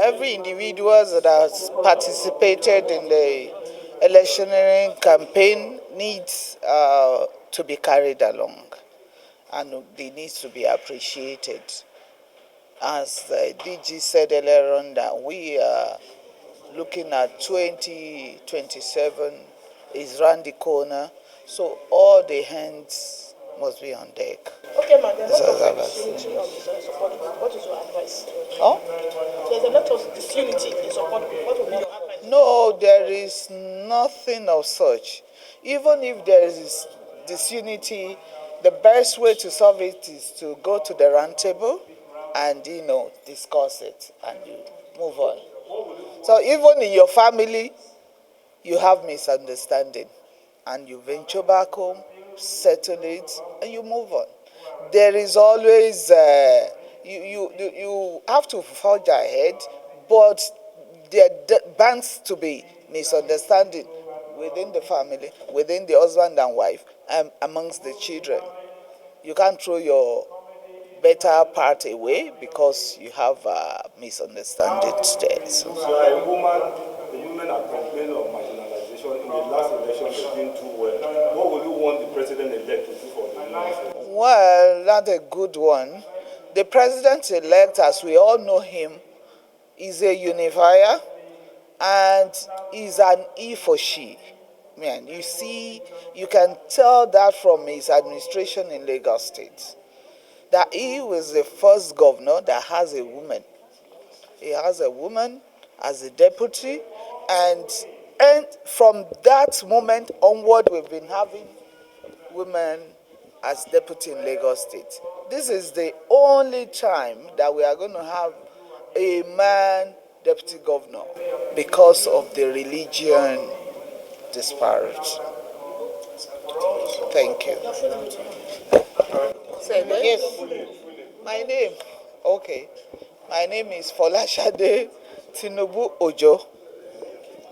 Every individual that has participated in the electioneering campaign needs to be carried along, and they need to be appreciated. As the DG said earlier on, that we are looking at 2027 is round the corner, so all the hands must be on deck. Okay, man, there's a lot of disunity on the support group. What is your advice? Oh? There's a lot of disunity in support group. What will be your advice? No, there is nothing of such. Even if there is disunity, the best way to solve it is to go to the round table and, discuss it and you move on. So even in your family, you have misunderstanding and you venture back home, settle it, and you move on. There is always, you have to forge ahead, but there bounds to be misunderstanding within the family, within the husband and wife, and amongst the children. You can't throw your better part away because you have misunderstandings there. So the women are complaining of marginalization in the last election. They didn't do well. What will you want the president-elect to do for the women? Well, that's a good one. The president-elect, as we all know him, is a unifier and is an he for she. Man, you see, you can tell that from his administration in Lagos State, that he was the first governor that has a woman. He has a woman as a deputy, and from that moment onward, we've been having women as deputy in Lagos State. This is the only time that we are going to have a man deputy governor because of the religion disparity. Thank you. Yes. My name. Okay. My name is Folashade Tinubu Ojo.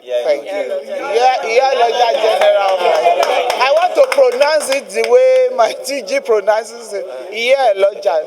Thank you. Iyaoloja-General. I want to pronounce it the way my TG pronounces it. Iyaoloja.